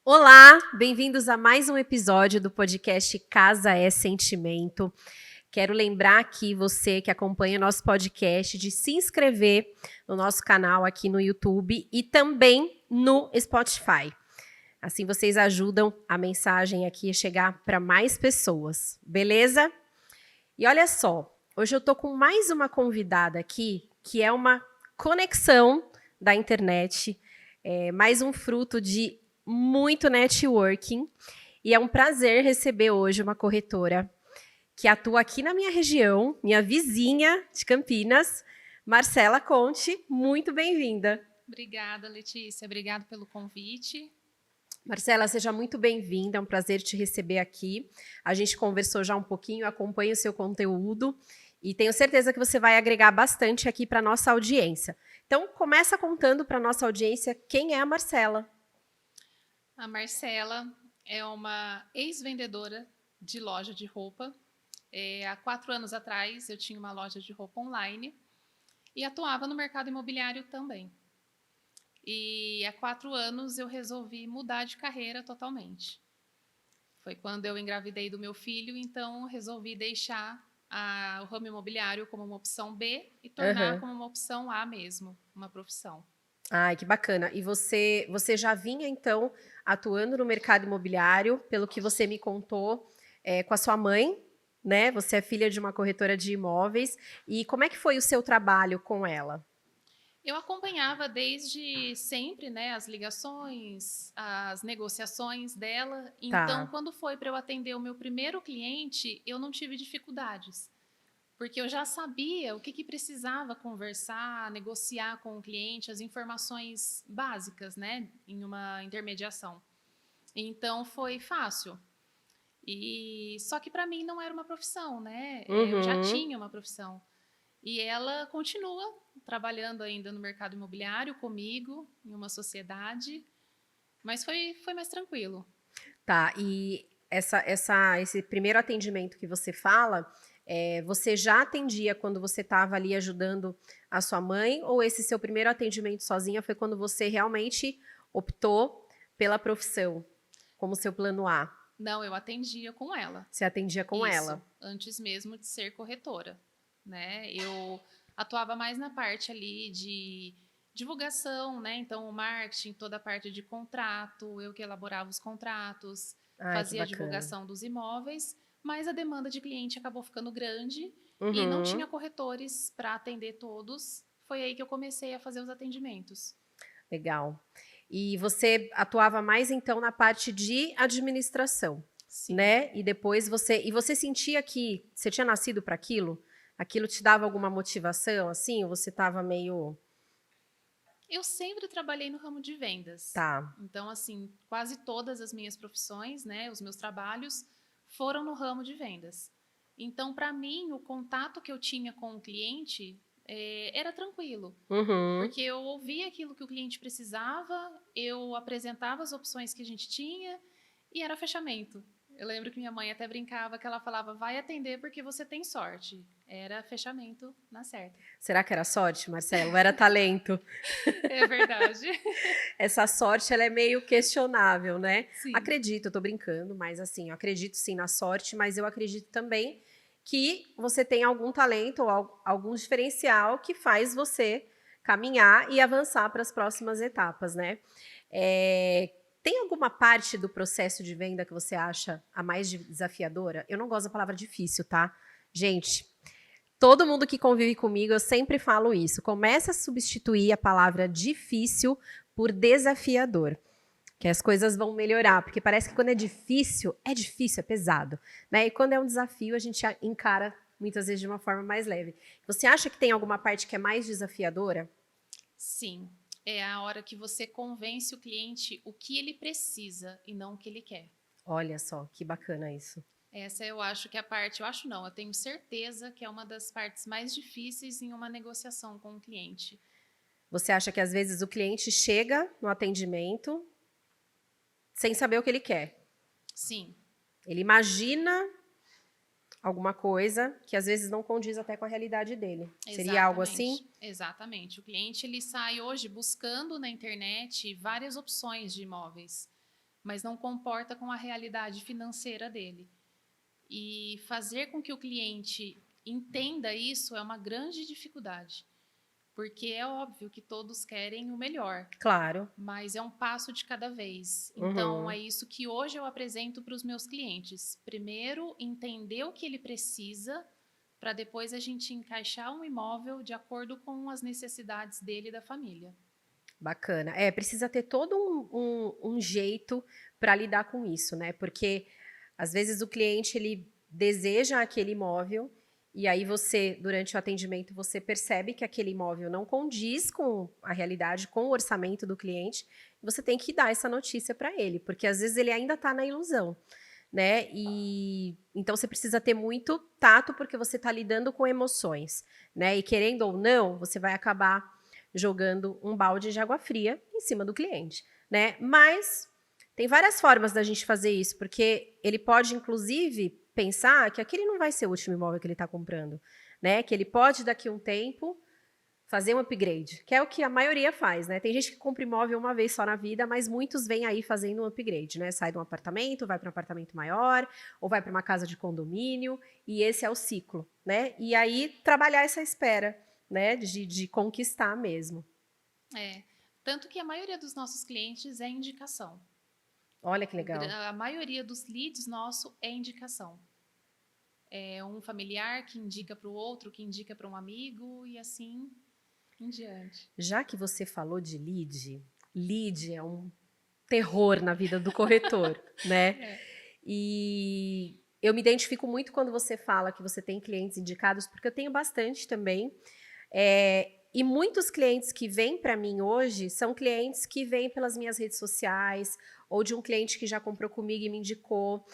Olá, bem-vindos a mais um episódio do podcast Casa é Sentimento. Quero lembrar aqui você que acompanha o nosso podcast de se inscrever no nosso canal aqui no YouTube e também no Spotify. Assim vocês ajudam a mensagem aqui a chegar para mais pessoas, beleza? E olha só, hoje eu tô com mais uma convidada aqui que é uma conexão da internet, mais um fruto de muito networking. E é um prazer receber hoje uma corretora que atua aqui na minha região, minha vizinha de Campinas, Marcela Conte. Muito bem-vinda. Obrigada, Letícia. Obrigada pelo convite. Marcela, seja muito bem-vinda. É um prazer te receber aqui. A gente conversou já um pouquinho, acompanho o seu conteúdo e tenho certeza que você vai agregar bastante aqui para a nossa audiência. Então, começa contando para a nossa audiência quem é a Marcela. A Marcela é uma ex-vendedora de loja de roupa. Há 4 anos atrás, eu tinha uma loja de roupa online e atuava no mercado imobiliário também. E há 4 anos eu resolvi mudar de carreira totalmente. Foi quando eu engravidei do meu filho, então resolvi deixar o ramo imobiliário como uma opção B e tornar como uma opção A mesmo, uma profissão. Ai, que bacana. E você já vinha, então, atuando no mercado imobiliário, pelo que você me contou, com a sua mãe, né? Você é filha de uma corretora de imóveis. E como é que foi o seu trabalho com ela? Eu acompanhava desde sempre, né, as ligações, as negociações dela. Então, Tá. quando foi para eu atender o meu primeiro cliente, eu não tive dificuldades, porque eu já sabia o que precisava conversar, negociar com o cliente, as informações básicas, né, em uma intermediação. Então, foi fácil. E só que para mim não era uma profissão, né? Eu já Uhum. tinha uma profissão. E ela continua trabalhando ainda no mercado imobiliário comigo, em uma sociedade, mas foi mais tranquilo. Tá. E esse primeiro atendimento que você fala, você já atendia quando você estava ali ajudando a sua mãe? Ou esse seu primeiro atendimento sozinha foi quando você realmente optou pela profissão, como seu plano A? Não, eu atendia com ela. Você atendia com Isso, ela. antes mesmo de ser corretora, né? Eu atuava mais na parte ali de divulgação, né? Então, o marketing, toda a parte de contrato, eu que elaborava os contratos, Ai, que fazia a bacana. divulgação dos imóveis, mas a demanda de cliente acabou ficando grande e não Uhum, tinha corretores para atender todos. Foi aí que eu comecei a fazer os atendimentos. legal. E você atuava mais então na parte de administração, Sim. né? E depois você sentia que você tinha nascido para aquilo? Aquilo te dava alguma motivação, assim? Ou você estava meio, Eu sempre trabalhei no ramo de vendas. tá? Então, assim, quase todas as minhas profissões, né, os meus trabalhos foram no ramo de vendas. Então, para mim, o contato que eu tinha com o cliente era tranquilo, Uhum. porque eu ouvia aquilo que o cliente precisava, eu apresentava as opções que a gente tinha e era fechamento. Eu lembro que minha mãe até brincava que ela falava: vai atender porque você tem sorte. Era fechamento na certa. Será que era sorte, Marcelo? Ou era talento? É verdade. Essa sorte, ela é meio questionável, né? Sim. Acredito, eu tô brincando, mas assim, eu acredito sim na sorte, mas eu acredito também que você tem algum talento ou algum diferencial que faz você caminhar e avançar para as próximas etapas, né? Tem alguma parte do processo de venda que você acha a mais desafiadora? Eu não gosto da palavra difícil, tá? Gente, todo mundo que convive comigo, eu sempre falo isso. Começa a substituir a palavra difícil por desafiador, que as coisas vão melhorar, porque parece que quando é difícil, é pesado, né? E quando é um desafio, a gente encara muitas vezes de uma forma mais leve. Você acha que tem alguma parte que é mais desafiadora? Sim, é a hora que você convence o cliente o que ele precisa e não o que ele quer. Olha só, que bacana isso. Essa eu acho que é a parte, eu acho não, eu tenho certeza que é uma das partes mais difíceis em uma negociação com o cliente. Você acha que às vezes o cliente chega no atendimento sem saber o que ele quer? Sim, Ele imagina alguma coisa que às vezes não condiz até com a realidade dele. Seria algo assim? exatamente, exatamente. O cliente ele sai hoje buscando na internet várias opções de imóveis, mas não comporta com a realidade financeira dele. E fazer com que o cliente entenda isso é uma grande dificuldade, porque é óbvio que todos querem o melhor, Claro. mas é um passo de cada vez. Então, Uhum. é isso que hoje eu apresento para os meus clientes. Primeiro, entender o que ele precisa, para depois a gente encaixar um imóvel de acordo com as necessidades dele e da família. Bacana. É, precisa ter todo um jeito para lidar com isso, né? Porque às vezes o cliente ele deseja aquele imóvel e aí você, durante o atendimento, você percebe que aquele imóvel não condiz com a realidade, com o orçamento do cliente, e você tem que dar essa notícia para ele, porque às vezes ele ainda está na ilusão, né? E então você precisa ter muito tato porque você está lidando com emoções, né? E querendo ou não, você vai acabar jogando um balde de água fria em cima do cliente, né? Mas tem várias formas da gente fazer isso, porque ele pode, inclusive, pensar que aquele não vai ser o último imóvel que ele está comprando, né? Que ele pode, daqui a um tempo, fazer um upgrade, que é o que a maioria faz, né? Tem gente que compra imóvel uma vez só na vida, mas muitos vêm aí fazendo um upgrade, né? Sai de um apartamento, vai para um apartamento maior, ou vai para uma casa de condomínio, e esse é o ciclo, né? E aí trabalhar essa espera, né? De conquistar mesmo. É, tanto que a maioria dos nossos clientes é indicação. Olha que legal. A maioria dos leads nosso é indicação. É um familiar que indica para o outro, que indica para um amigo e assim em diante. Já que você falou de lead, lead é um terror na vida do corretor, né? É. E eu me identifico muito quando você fala que você tem clientes indicados, porque eu tenho bastante também. E muitos clientes que vêm para mim hoje são clientes que vêm pelas minhas redes sociais, ou de um cliente que já comprou comigo e me indicou.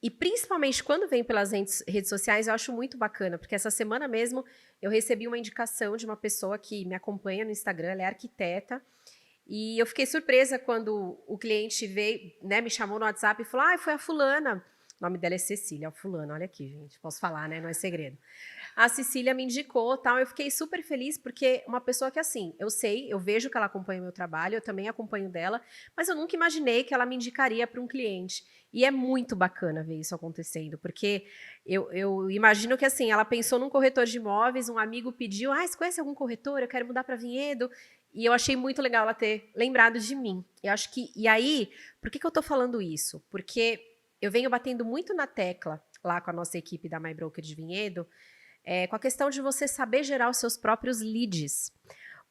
E principalmente quando vem pelas redes sociais, eu acho muito bacana, porque essa semana mesmo eu recebi uma indicação de uma pessoa que me acompanha no Instagram, ela é arquiteta, e eu fiquei surpresa quando o cliente veio, né, me chamou no WhatsApp e falou: foi a fulana. O nome dela é Cecília, a fulana, olha aqui, gente, posso falar, né, não é segredo. A Cecília me indicou, tal, eu fiquei super feliz, porque uma pessoa que, assim, eu sei, eu vejo que ela acompanha o meu trabalho, eu também acompanho dela, mas eu nunca imaginei que ela me indicaria para um cliente. E é muito bacana ver isso acontecendo, porque eu imagino que, assim, ela pensou num corretor de imóveis, um amigo pediu: você conhece algum corretor? Eu quero mudar para Vinhedo. E eu achei muito legal ela ter lembrado de mim. Eu acho que. E aí, por que eu tô falando isso? Porque eu venho batendo muito na tecla lá com a nossa equipe da My Broker de Vinhedo, com a questão de você saber gerar os seus próprios leads.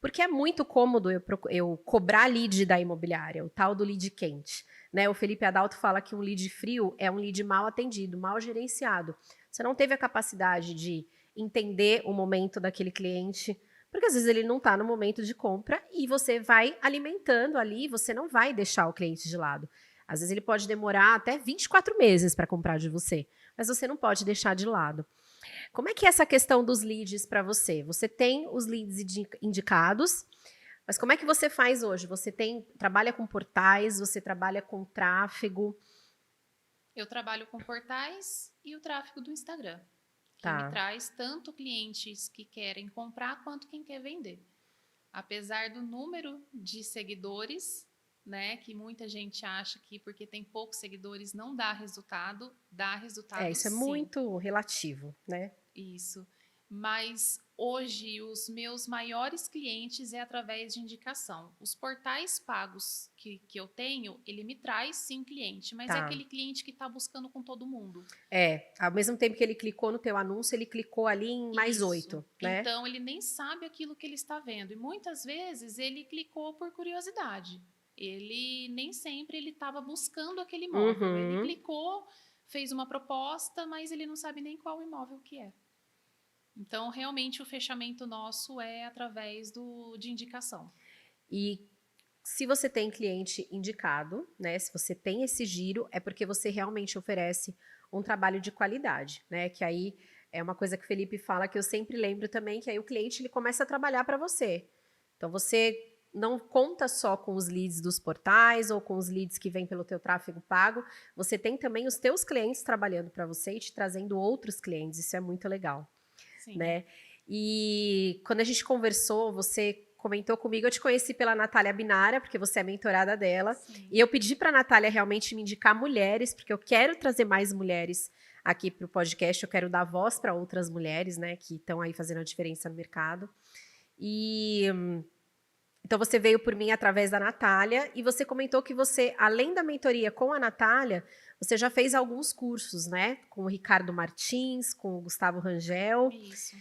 Porque é muito cômodo eu cobrar lead da imobiliária, o tal do lead quente. Né? O Felipe Adalto fala que um lead frio é um lead mal atendido, mal gerenciado. Você não teve a capacidade de entender o momento daquele cliente, porque às vezes ele não está no momento de compra e você vai alimentando ali, você não vai deixar o cliente de lado. Às vezes ele pode demorar até 24 meses para comprar de você, mas você não pode deixar de lado. Como é que é essa questão dos leads para você? Você tem os leads indicados, mas como é que você faz hoje? Você trabalha com portais, você trabalha com tráfego? Eu trabalho com portais e o tráfego do Instagram, que me Tá. traz tanto clientes que querem comprar quanto quem quer vender. Apesar do número de seguidores, né, que muita gente acha que porque tem poucos seguidores não dá resultado Isso é sim. muito relativo, né? Isso. Mas hoje os meus maiores clientes é através de indicação. Os portais pagos que eu tenho, ele me traz sim cliente, mas é Tá. aquele cliente que está buscando com todo mundo. Ao mesmo tempo que ele clicou no teu anúncio, ele clicou ali em mais Isso. 8, né? Então ele nem sabe aquilo que ele está vendo. E muitas vezes ele clicou por curiosidade. Ele nem sempre ele estava buscando aquele imóvel. Ele Uhum. clicou, fez uma proposta, mas ele não sabe nem qual imóvel que é. Então, realmente, o fechamento nosso é através de indicação. E se você tem cliente indicado, né? Se você tem esse giro, é porque você realmente oferece um trabalho de qualidade, né? Que aí é uma coisa que o Felipe fala que eu sempre lembro também, que aí o cliente ele começa a trabalhar para você. Então você não conta só com os leads dos portais ou com os leads que vêm pelo teu tráfego pago, você tem também os teus clientes trabalhando para você e te trazendo outros clientes. Isso é muito legal, Sim. né? E quando a gente conversou, você comentou comigo, eu te conheci pela Natália Binara, porque você é mentorada dela. Sim. E eu pedi para a Natália realmente me indicar mulheres, porque eu quero trazer mais mulheres aqui para o podcast, eu quero dar voz para outras mulheres, né, que estão aí fazendo a diferença no mercado. E então você veio por mim através da Natália e você comentou que você, além da mentoria com a Natália, você já fez alguns cursos, né? Com o Ricardo Martins, com o Gustavo Rangel. Isso.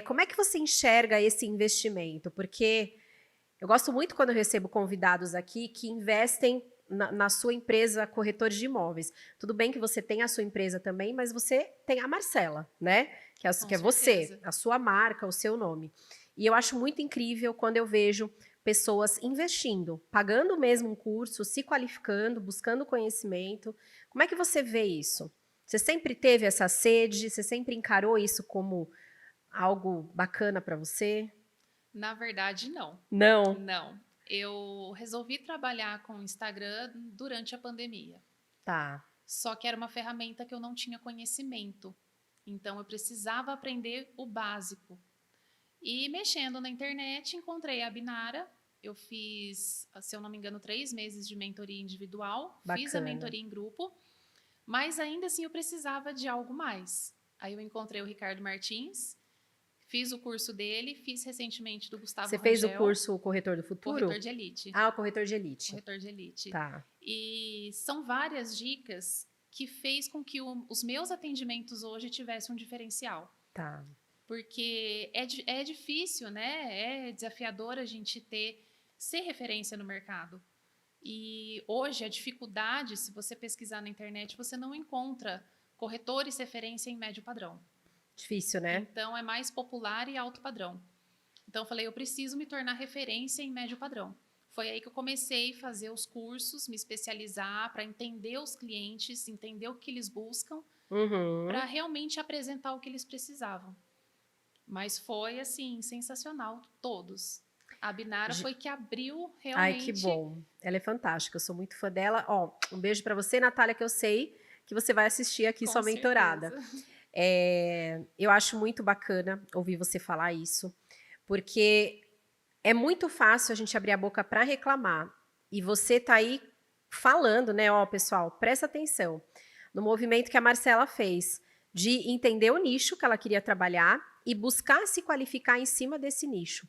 Como é que você enxerga esse investimento? Porque eu gosto muito quando eu recebo convidados aqui que investem na sua empresa corretor de imóveis. Tudo bem que você tem a sua empresa também, mas você tem a Marcela, né? Que é você, certeza. a sua marca, o seu nome. E eu acho muito incrível quando eu vejo pessoas investindo, pagando mesmo um curso, se qualificando, buscando conhecimento. Como é que você vê isso? Você sempre teve essa sede? Você sempre encarou isso como algo bacana para você? Na verdade, não. Não. Não. Eu resolvi trabalhar com o Instagram durante a pandemia. Tá. Só que era uma ferramenta que eu não tinha conhecimento. Então, eu precisava aprender o básico. E mexendo na internet, encontrei a Binara. Eu fiz, se eu não me engano, 3 meses de mentoria individual. Fiz a Bacana. mentoria em grupo. Mas ainda assim, eu precisava de algo mais. Aí eu encontrei o Ricardo Martins. Fiz o curso dele. Fiz recentemente do Gustavo Você fez o Rangel. curso Corretor do Futuro? Corretor de Elite. Ah, o Corretor de Elite. Corretor de Elite. Tá. E são várias dicas que fez com que os meus atendimentos hoje tivessem um diferencial. Tá. Porque é difícil, né? É desafiador a gente ser referência no mercado. E hoje a dificuldade, se você pesquisar na internet, você não encontra corretores referência em médio padrão. Difícil, né? Então é mais popular e alto padrão. Então eu falei, eu preciso me tornar referência em médio padrão. Foi aí que eu comecei a fazer os cursos, me especializar para entender os clientes, entender o que eles buscam, para realmente apresentar o que eles precisavam. Mas foi, assim, sensacional, todos. A Binara foi que abriu realmente... Ai, que bom. Ela é fantástica, eu sou muito fã dela. Ó, um beijo para você, Natália, que eu sei que você vai assistir aqui Com sua mentorada. certeza. Eu acho muito bacana ouvir você falar isso, porque é muito fácil a gente abrir a boca para reclamar. E você tá aí falando, né? Ó, pessoal, presta atenção no movimento que a Marcela fez de entender o nicho que ela queria trabalhar e buscar se qualificar em cima desse nicho.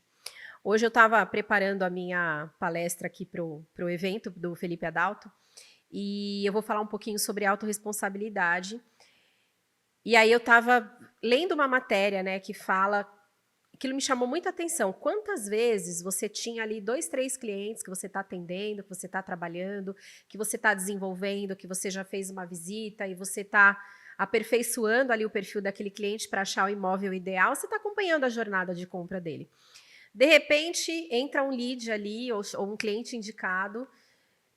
Hoje eu estava preparando a minha palestra aqui para o evento do Felipe Adalto e eu vou falar um pouquinho sobre autorresponsabilidade. E aí eu estava lendo uma matéria, né, que fala, aquilo me chamou muita atenção. Quantas vezes você tinha ali 2, 3 clientes que você está atendendo, que você está trabalhando, que você está desenvolvendo, que você já fez uma visita e você está aperfeiçoando ali o perfil daquele cliente para achar o imóvel ideal, você está acompanhando a jornada de compra dele. De repente, entra um lead ali ou um cliente indicado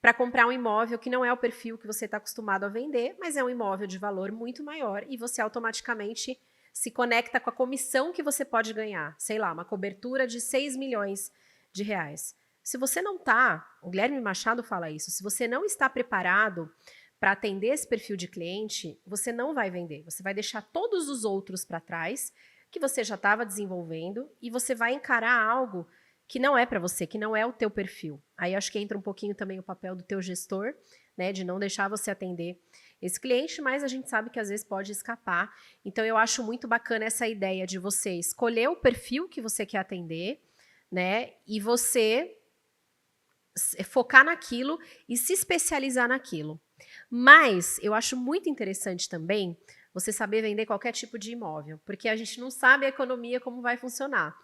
para comprar um imóvel que não é o perfil que você está acostumado a vender, mas é um imóvel de valor muito maior e você automaticamente se conecta com a comissão que você pode ganhar. Sei lá, uma cobertura de 6 milhões de reais. Se você não está, o Guilherme Machado fala isso, se você não está preparado para atender esse perfil de cliente, você não vai vender. Você vai deixar todos os outros para trás que você já estava desenvolvendo e você vai encarar algo que não é para você, que não é o teu perfil. Aí acho que entra um pouquinho também o papel do teu gestor, né, de não deixar você atender esse cliente, mas a gente sabe que às vezes pode escapar. Então eu acho muito bacana essa ideia de você escolher o perfil que você quer atender, né, e você focar naquilo e se especializar naquilo. Mas eu acho muito interessante também você saber vender qualquer tipo de imóvel, porque a gente não sabe a economia como vai funcionar.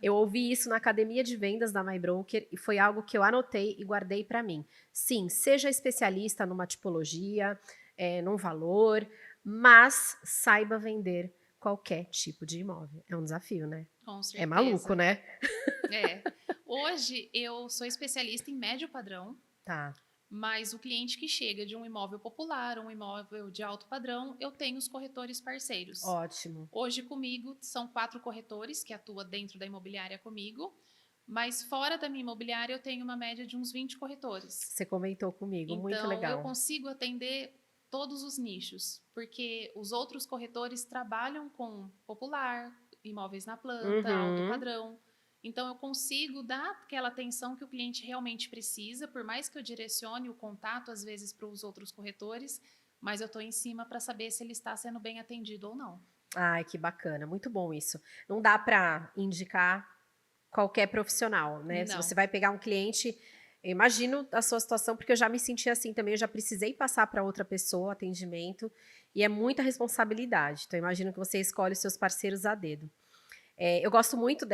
Eu ouvi isso na academia de vendas da MyBroker e foi algo que eu anotei e guardei para mim. Sim, seja especialista numa tipologia, num valor, mas saiba vender qualquer tipo de imóvel. É um desafio, né? Com certeza. É maluco, né? Hoje eu sou especialista em médio padrão. Tá. Mas o cliente que chega de um imóvel popular, um imóvel de alto padrão, eu tenho os corretores parceiros. Ótimo. Hoje comigo são 4 corretores que atuam dentro da imobiliária comigo, mas fora da minha imobiliária eu tenho uma média de uns 20 corretores. Você comentou comigo, então, muito legal. Eu consigo atender todos os nichos, porque os outros corretores trabalham com popular, imóveis na planta, alto padrão. Então, eu consigo dar aquela atenção que o cliente realmente precisa, por mais que eu direcione o contato, às vezes, para os outros corretores, mas eu estou em cima para saber se ele está sendo bem atendido ou não. Ai, que bacana, muito bom isso. Não dá para indicar qualquer profissional, né? Se você Não. vai pegar um cliente, eu imagino a sua situação, porque eu já me senti assim também, eu já precisei passar para outra pessoa atendimento, e é muita responsabilidade. Então, eu imagino que você escolhe os seus parceiros a dedo. Eu gosto muito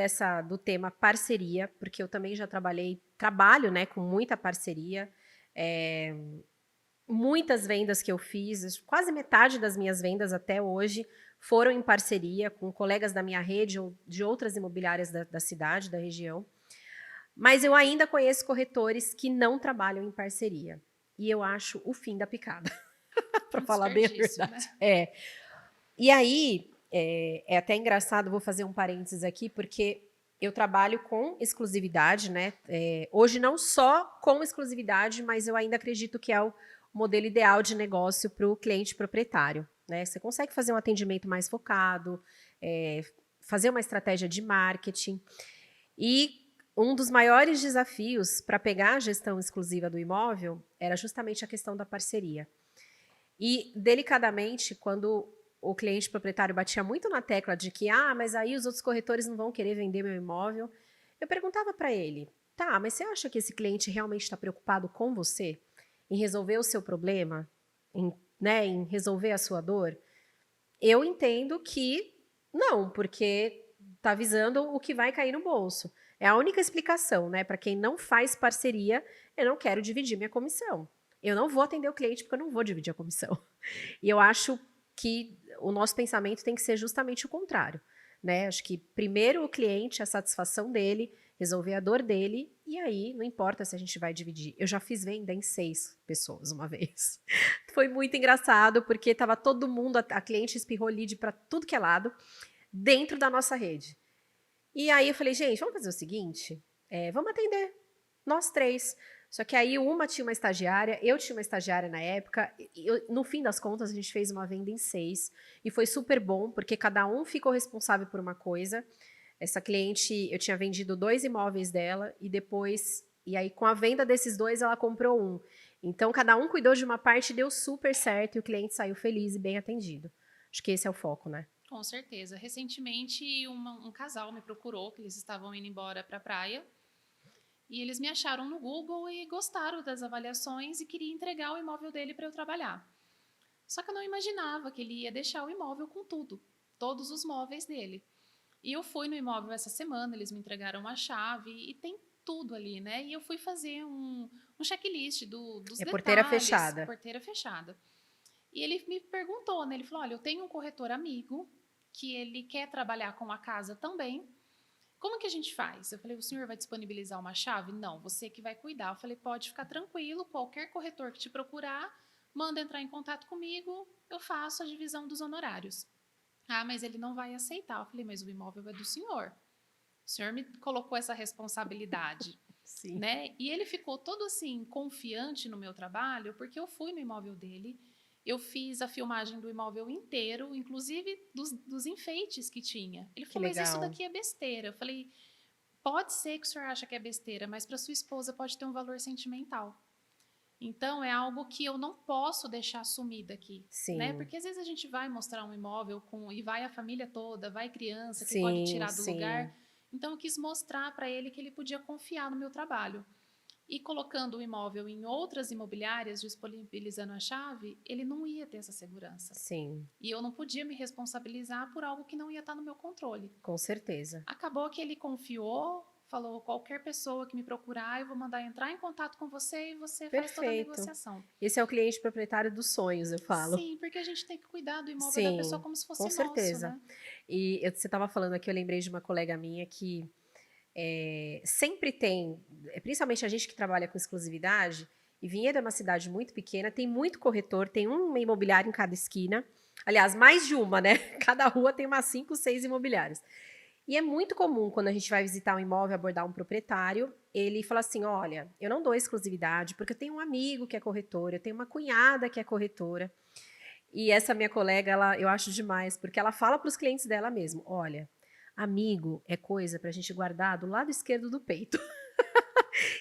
do tema parceria, porque eu também já trabalho, né, com muita parceria. É, muitas vendas que eu fiz, quase metade das minhas vendas até hoje foram em parceria com colegas da minha rede ou de outras imobiliárias da cidade, da região. Mas eu ainda conheço corretores que não trabalham em parceria. E eu acho o fim da picada, para Um falar bem a desperdício, né? verdade. E aí, é até engraçado, vou fazer um parênteses aqui, porque eu trabalho com exclusividade, né? Hoje não só com exclusividade, mas eu ainda acredito que é o modelo ideal de negócio para o cliente proprietário, né? Você consegue fazer um atendimento mais focado, fazer uma estratégia de marketing. E um dos maiores desafios para pegar a gestão exclusiva do imóvel era justamente a questão da parceria. E, delicadamente, quando o cliente proprietário batia muito na tecla de que, mas aí os outros corretores não vão querer vender meu imóvel, eu perguntava para ele, tá, mas você acha que esse cliente realmente está preocupado com você? Em resolver o seu problema? Em resolver a sua dor? Eu entendo que não, porque está visando o que vai cair no bolso. É a única explicação, né? Para quem não faz parceria, eu não quero dividir minha comissão. Eu não vou atender o cliente porque eu não vou dividir a comissão. E eu acho que o nosso pensamento tem que ser justamente o contrário, né? Acho que primeiro o cliente, a satisfação dele, resolver a dor dele, e aí não importa se a gente vai dividir. Eu já fiz venda em 6 pessoas uma vez. Foi muito engraçado, porque estava todo mundo, a cliente espirrou lead para tudo que é lado, dentro da nossa rede. E aí eu falei, gente, vamos fazer o seguinte, vamos atender, nós 3. Só que aí uma tinha uma estagiária, eu tinha uma estagiária na época, no fim das contas a gente fez uma venda em 6, e foi super bom, porque cada um ficou responsável por uma coisa. Essa cliente, eu tinha vendido 2 imóveis dela, e aí com a venda desses 2 ela comprou um. Então cada um cuidou de uma parte e deu super certo, e o cliente saiu feliz e bem atendido. Acho que esse é o foco, né? Com certeza. Recentemente, um casal me procurou, que eles estavam indo embora para a praia. E eles me acharam no Google e gostaram das avaliações e queriam entregar o imóvel dele para eu trabalhar. Só que eu não imaginava que ele ia deixar o imóvel com tudo, todos os móveis dele. E eu fui no imóvel essa semana, eles me entregaram a chave e tem tudo ali, né? E eu fui fazer um checklist dos É porteira detalhes, fechada. porteira fechada. E ele me perguntou, né? Ele falou: olha, eu tenho um corretor amigo que ele quer trabalhar com a casa também. Como que a gente faz? Eu falei: o senhor vai disponibilizar uma chave? Não, você que vai cuidar. Eu falei: pode ficar tranquilo, qualquer corretor que te procurar, manda entrar em contato comigo, eu faço a divisão dos honorários. Ah, mas ele não vai aceitar. Eu falei: mas o imóvel é do senhor. O senhor me colocou essa responsabilidade, Sim. né? E ele ficou todo assim, confiante no meu trabalho, porque eu fui no imóvel dele, eu fiz a filmagem do imóvel inteiro, inclusive dos enfeites que tinha. Ele Que falou: mas isso legal. daqui é besteira. Eu falei: pode ser que o senhor acha que é besteira, mas para sua esposa pode ter um valor sentimental. Então, é algo que eu não posso deixar sumir daqui, né? Sim. Porque às vezes a gente vai mostrar um imóvel e vai a família toda, vai criança que pode Sim, tirar do lugar. sim. Então, eu quis mostrar para ele que ele podia confiar no meu trabalho. E colocando o imóvel em outras imobiliárias, disponibilizando a chave, ele não ia ter essa segurança. Sim, E eu não podia me responsabilizar por algo que não ia estar no meu controle. com certeza. Acabou que ele confiou, falou: qualquer pessoa que me procurar, eu vou mandar entrar em contato com você e você faz toda a Perfeito. negociação. Esse é o cliente proprietário dos sonhos, eu falo. Sim, porque a gente tem que cuidar do imóvel da pessoa Sim, como se com fosse nosso, certeza. né? E você estava falando aqui, eu lembrei de uma colega minha que sempre tem, principalmente a gente que trabalha com exclusividade, e Vinhedo é uma cidade muito pequena, tem muito corretor, tem uma imobiliária em cada esquina. Aliás, mais de uma, né? Cada rua tem umas 5, 6 imobiliárias. E é muito comum, quando a gente vai visitar um imóvel, abordar um proprietário, ele fala assim: olha, eu não dou exclusividade, porque eu tenho um amigo que é corretor, eu tenho uma cunhada que é corretora. E essa minha colega, eu acho demais, porque ela fala para os clientes dela mesmo: olha, Amigo é coisa pra gente guardar do lado esquerdo do peito.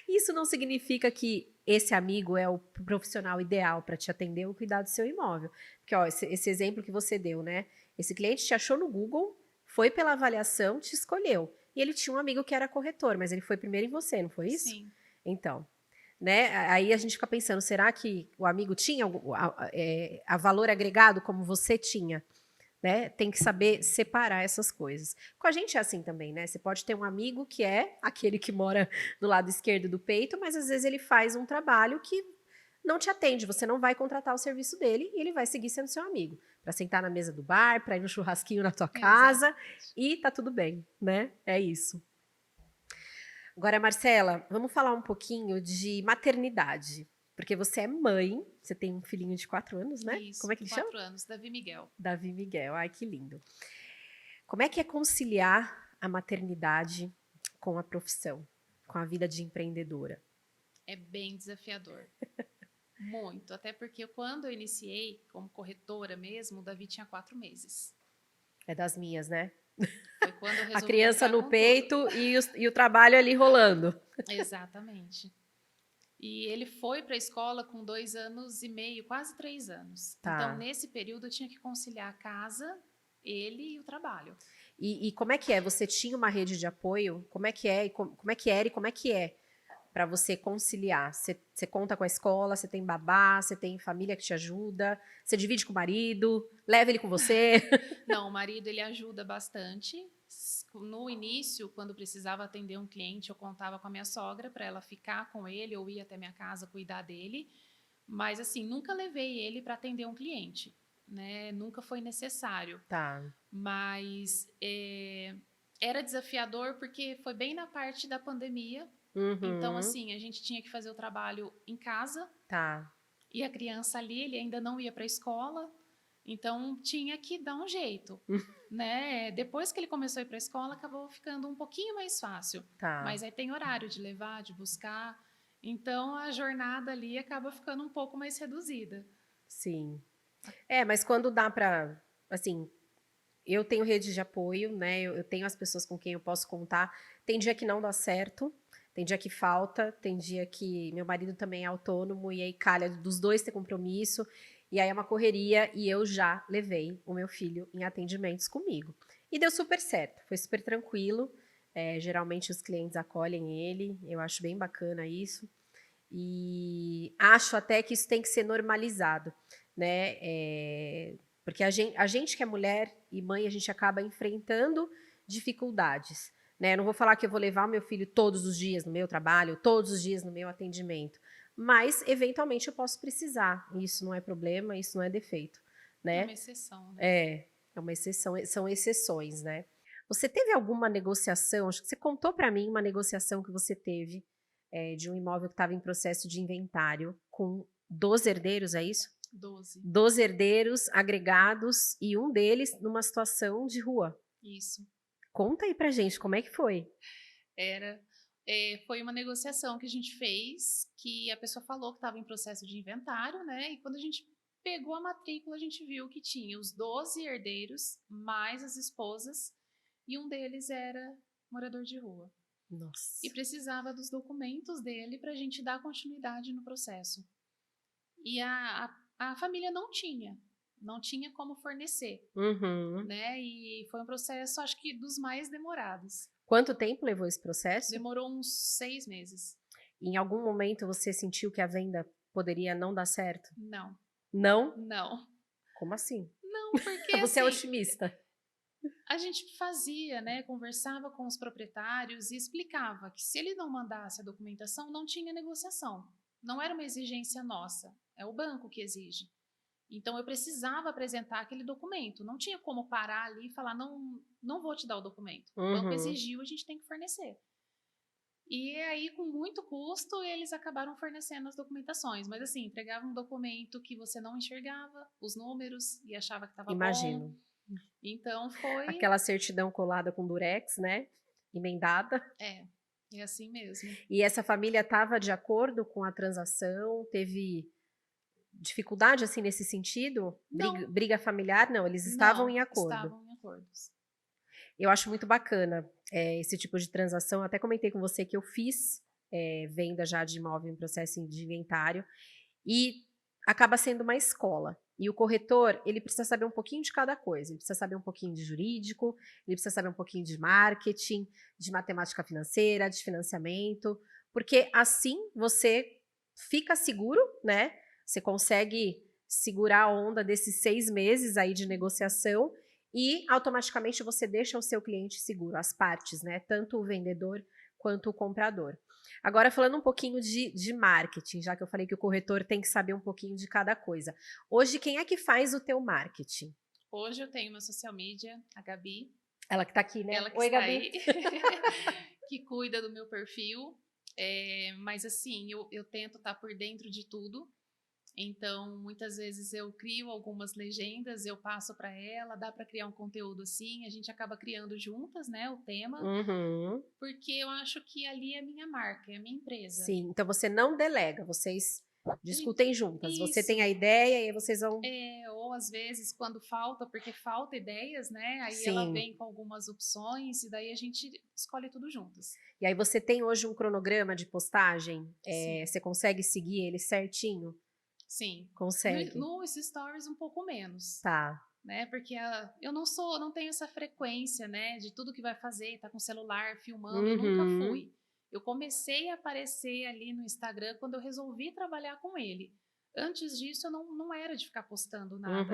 Isso não significa que esse amigo é o profissional ideal para te atender ou cuidar do seu imóvel. Porque, ó, esse exemplo que você deu, né? Esse cliente te achou no Google, foi pela avaliação, te escolheu. E ele tinha um amigo que era corretor, mas ele foi primeiro em você, não foi isso? Sim. Então, né? Aí a gente fica pensando, será que o amigo tinha a valor agregado como você tinha? Né? Tem que saber separar essas coisas. Com a gente é assim também, né? Você pode ter um amigo que é aquele que mora do lado esquerdo do peito, mas às vezes ele faz um trabalho que não te atende, você não vai contratar o serviço dele e ele vai seguir sendo seu amigo. Para sentar na mesa do bar, para ir no churrasquinho na tua casa Exatamente. e tá tudo bem, né? É isso. Agora, Marcela, vamos falar um pouquinho de maternidade. Porque você é mãe, você tem um filhinho de 4 anos, né? Como Isso, é que ele chama? 4 anos, Davi Miguel. Davi Miguel. Ai, que lindo. Como é que é conciliar a maternidade com a profissão, com a vida de empreendedora? É bem desafiador. Muito. Até porque quando eu iniciei como corretora mesmo, o Davi tinha 4 meses. É das minhas, né? Foi quando eu A resolvi criança entrar no com tudo. peito e o trabalho ali rolando. Exatamente. E ele foi para a escola com 2 anos e meio, quase 3 anos. Então, Tá. nesse período, eu tinha que conciliar a casa, ele e o trabalho. E como é que é? Você tinha uma rede de apoio? Como é que é? Como é que era e como é que é para você conciliar? Você conta com a escola, você tem babá, você tem família que te ajuda, você divide com o marido, leva ele com você. Não, o marido ele ajuda bastante. No início, quando precisava atender um cliente, eu contava com a minha sogra para ela ficar com ele ou ir até minha casa cuidar dele. Mas assim, nunca levei ele para atender um cliente, né? Nunca foi necessário. Tá. Mas era desafiador porque foi bem na parte da pandemia. Então, Uhum. assim, a gente tinha que fazer o trabalho em casa Tá. e a criança ali, ele ainda não ia para a escola, então tinha que dar um jeito, né? Depois que ele começou a ir para a escola, acabou ficando um pouquinho mais fácil, Tá. mas aí tem horário de levar, de buscar, então a jornada ali acaba ficando um pouco mais reduzida. Sim. É, mas quando dá para, assim, eu tenho rede de apoio, né? Eu tenho as pessoas com quem eu posso contar. Tem dia que não dá certo, tem dia que falta, tem dia que meu marido também é autônomo e aí calha dos dois ter compromisso. E aí é uma correria e eu já levei o meu filho em atendimentos comigo. E deu super certo, foi super tranquilo. Geralmente os clientes acolhem ele, eu acho bem bacana isso. E acho até que isso tem que ser normalizado, né? Porque a gente que é mulher e mãe, a gente acaba enfrentando dificuldades, né? Eu não vou falar que eu vou levar o meu filho todos os dias no meu trabalho, todos os dias no meu atendimento, mas eventualmente eu posso precisar. E isso não é problema, isso não é defeito, É né? uma exceção, né? É uma exceção, são exceções, né? Você teve alguma negociação? Acho que você contou para mim uma negociação que você teve de um imóvel que estava em processo de inventário com 12 herdeiros, é isso? 12. 12 herdeiros agregados e um deles numa situação de rua. Isso. Conta aí pra gente como é que foi. Era. Foi uma negociação que a gente fez, que a pessoa falou que estava em processo de inventário, né? E quando a gente pegou a matrícula, a gente viu que tinha os 12 herdeiros, mais as esposas, e um deles era morador de rua. E Nossa. precisava dos documentos dele para a gente dar continuidade no processo. E a família não tinha como fornecer, Uhum. né? E foi um processo, acho que dos mais demorados. Quanto tempo levou esse processo? Demorou uns 6 meses. Em algum momento você sentiu que a venda poderia não dar certo? Não, Não? não, Como assim? não, porque Você é assim, otimista. a gente fazia, né, conversava com os proprietários e explicava que se ele não mandasse a documentação, não tinha negociação. Não era uma exigência nossa, é o banco que exige. Então eu precisava apresentar aquele documento, não tinha como parar ali e falar não, não vou te dar o documento. O banco Uhum. exigiu, a gente tem que fornecer. E aí, com muito custo, eles acabaram fornecendo as documentações. Mas assim, entregava um documento que você não enxergava os números e achava que estava bom. Imagino. Então foi, Aquela certidão colada com durex, né? Emendada. é, é assim mesmo. E essa família estava de acordo com a transação? Teve dificuldade assim nesse sentido? Não, Briga familiar? Não, eles estavam não, em acordo. estavam em acordos. Eu acho muito bacana esse tipo de transação. Eu até comentei com você que eu fiz venda já de imóvel em processo de inventário e acaba sendo uma escola. E o corretor, ele precisa saber um pouquinho de cada coisa. Ele precisa saber um pouquinho de jurídico, ele precisa saber um pouquinho de marketing, de matemática financeira, de financiamento, porque assim você fica seguro, né? Você consegue segurar a onda desses 6 meses aí de negociação e automaticamente você deixa o seu cliente seguro, as partes, né? Tanto o vendedor quanto o comprador. Agora, falando um pouquinho de marketing, já que eu falei que o corretor tem que saber um pouquinho de cada coisa. Hoje, quem é que faz o teu marketing? Hoje eu tenho uma social media, a Gabi. Ela que tá aqui, né? Ela que Oi, está Gabi. aí, que cuida do meu perfil. Mas assim, eu tento estar por dentro de tudo. Então, muitas vezes eu crio algumas legendas, eu passo para ela, dá para criar um conteúdo assim, a gente acaba criando juntas, né, o tema, porque eu acho que ali é a minha marca, é a minha empresa. Sim, então você não delega, vocês discutem juntas. Você Isso. tem a ideia e aí vocês vão... Ou às vezes quando falta, porque falta ideias, né, aí Sim. ela vem com algumas opções e daí a gente escolhe tudo juntas. E aí você tem hoje um cronograma de postagem? Sim. Você consegue seguir ele certinho? Sim. Consegue. Nos stories um pouco menos. Tá. Né? Porque eu não tenho essa frequência, né? De tudo que vai fazer, tá com o celular filmando, eu nunca fui. Eu comecei a aparecer ali no Instagram quando eu resolvi trabalhar com ele. Antes disso, eu não era de ficar postando nada.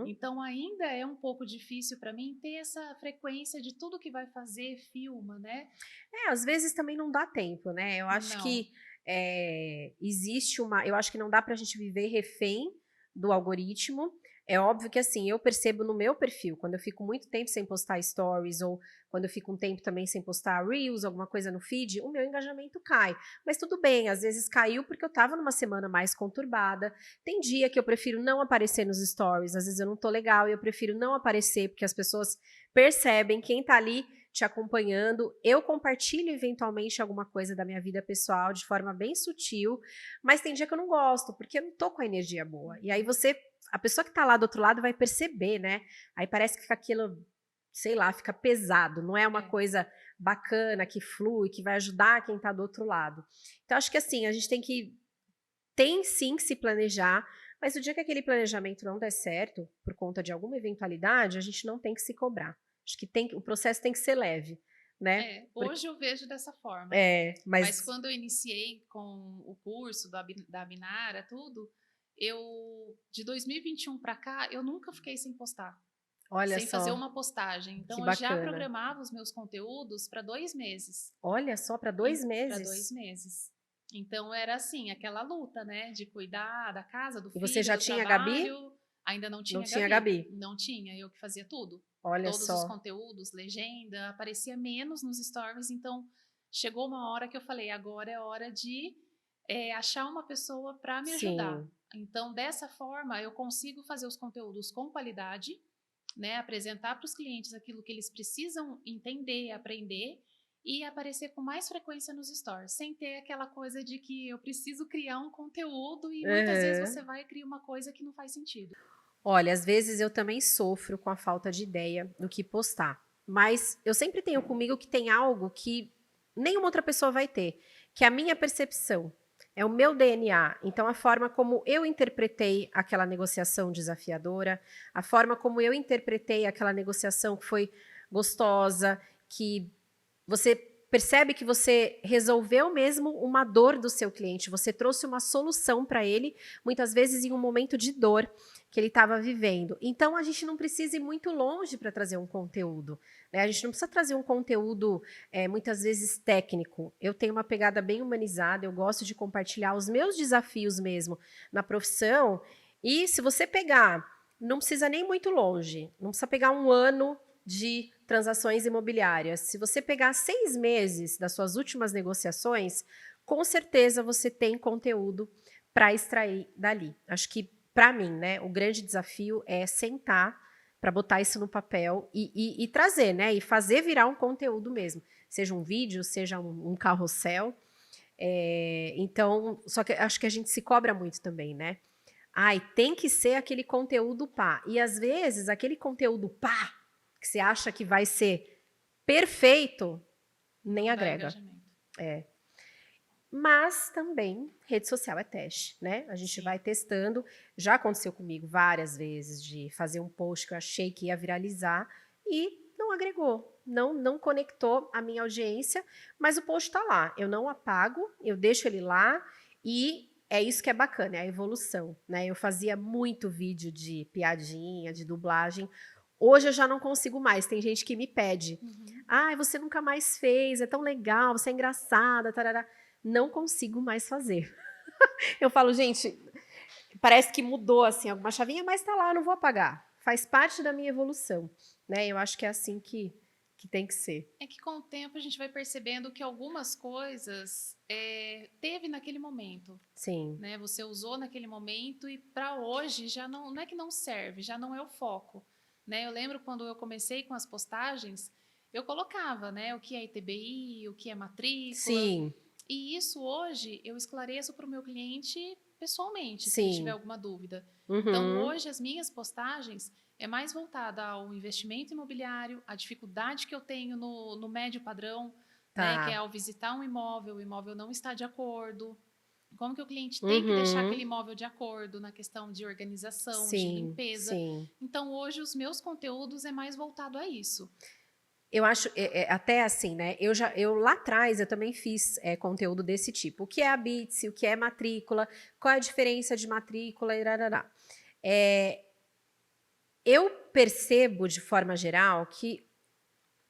Então, ainda é um pouco difícil para mim ter essa frequência de tudo que vai fazer, filma, né? Às vezes também não dá tempo, né? Eu acho Não. que existe uma... Eu acho que não dá pra gente viver refém do algoritmo. É óbvio que, assim, eu percebo no meu perfil, quando eu fico muito tempo sem postar stories, ou quando eu fico um tempo também sem postar reels, alguma coisa no feed, o meu engajamento cai. Mas tudo bem, às vezes caiu porque eu tava numa semana mais conturbada. Tem dia que eu prefiro não aparecer nos stories, às vezes eu não tô legal e eu prefiro não aparecer, porque as pessoas percebem quem tá ali te acompanhando. Eu compartilho eventualmente alguma coisa da minha vida pessoal de forma bem sutil, mas tem dia que eu não gosto, porque eu não tô com a energia boa. E aí a pessoa que tá lá do outro lado vai perceber, né? Aí parece que fica aquilo, sei lá, fica pesado, não é uma coisa bacana, que flui, que vai ajudar quem tá do outro lado. Então, acho que assim, a gente tem sim que se planejar, mas o dia que aquele planejamento não der certo, por conta de alguma eventualidade, a gente não tem que se cobrar. Acho que o processo tem que ser leve, né? Hoje eu vejo dessa forma. Mas quando eu iniciei com o curso da Binara, tudo, de 2021 para cá, eu nunca fiquei sem postar. Olha sem só. fazer uma postagem. Então, eu já programava os meus conteúdos para 2 meses. Olha só, para 2 meses? Para 2 meses. Então, era assim, aquela luta, né? De cuidar da casa, do filho, e você já do tinha trabalho. Gabi? Ainda não tinha Não tinha Gabi? Não tinha, eu que fazia tudo. Olha Todos só. os conteúdos, legenda, aparecia menos nos stories. Então, chegou uma hora que eu falei, agora é hora de achar uma pessoa para me ajudar. Então, dessa forma, eu consigo fazer os conteúdos com qualidade, né, apresentar para os clientes aquilo que eles precisam entender, aprender e aparecer com mais frequência nos stories, sem ter aquela coisa de que eu preciso criar um conteúdo e muitas vezes você vai e cria uma coisa que não faz sentido. Olha, às vezes eu também sofro com a falta de ideia do que postar, mas eu sempre tenho comigo que tem algo que nenhuma outra pessoa vai ter, que é a minha percepção. É o meu DNA, então a forma como eu interpretei aquela negociação desafiadora, a forma como eu interpretei aquela negociação que foi gostosa, que você percebe que você resolveu mesmo uma dor do seu cliente, você trouxe uma solução para ele, muitas vezes em um momento de dor que ele estava vivendo. Então, a gente não precisa ir muito longe para trazer um conteúdo, né? A gente não precisa trazer um conteúdo, muitas vezes, técnico. Eu tenho uma pegada bem humanizada, eu gosto de compartilhar os meus desafios mesmo na profissão, e se você pegar, não precisa nem muito longe, não precisa pegar um ano de transações imobiliárias. Se você pegar 6 meses das suas últimas negociações, com certeza você tem conteúdo para extrair dali. Acho que, para mim, né, o grande desafio é sentar para botar isso no papel e trazer, né, e fazer virar um conteúdo mesmo. Seja um vídeo, seja um carrossel. Então, só que acho que a gente se cobra muito também, né? Ai, tem que ser aquele conteúdo pá. E às vezes, aquele conteúdo pá, que você acha que vai ser perfeito, nem Não dá agrega. engajamento. Mas também, rede social é teste, né? A gente Sim. vai testando. Já aconteceu comigo várias vezes de fazer um post que eu achei que ia viralizar e não agregou, não conectou a minha audiência, mas o post tá lá. Eu não apago, eu deixo ele lá e é isso que é bacana, é a evolução, né? Eu fazia muito vídeo de piadinha, de dublagem. Hoje eu já não consigo mais. Tem gente que me pede. Ai, você nunca mais fez, é tão legal, você é engraçada, tarará. Não consigo mais fazer. Eu falo, gente, parece que mudou assim alguma chavinha, mas tá lá, eu não vou apagar. Faz parte da minha evolução, né? Eu acho que é assim que tem que ser. É que com o tempo a gente vai percebendo que algumas coisas teve naquele momento, Sim. né? Você usou naquele momento e para hoje já não é que não serve, já não é o foco, né? Eu lembro quando eu comecei com as postagens, eu colocava, né? O que é ITBI, o que é matrícula, Sim, e isso hoje eu esclareço para o meu cliente pessoalmente, se ele tiver sim. alguma dúvida. Então, Uhum. hoje, as minhas postagens é mais voltada ao investimento imobiliário, a dificuldade que eu tenho no médio padrão, né, que é Tá. ao visitar um imóvel, o imóvel não está de acordo, como que o cliente tem que deixar aquele Uhum. imóvel de acordo na questão de organização, de Sim, limpeza. sim. Então, hoje, os meus conteúdos é mais voltado a isso. Eu acho, até assim, né? Eu lá atrás eu também fiz conteúdo desse tipo. O que é a Bits, o que é matrícula, qual é a diferença de matrícula e rarará. É, eu percebo, de forma geral, que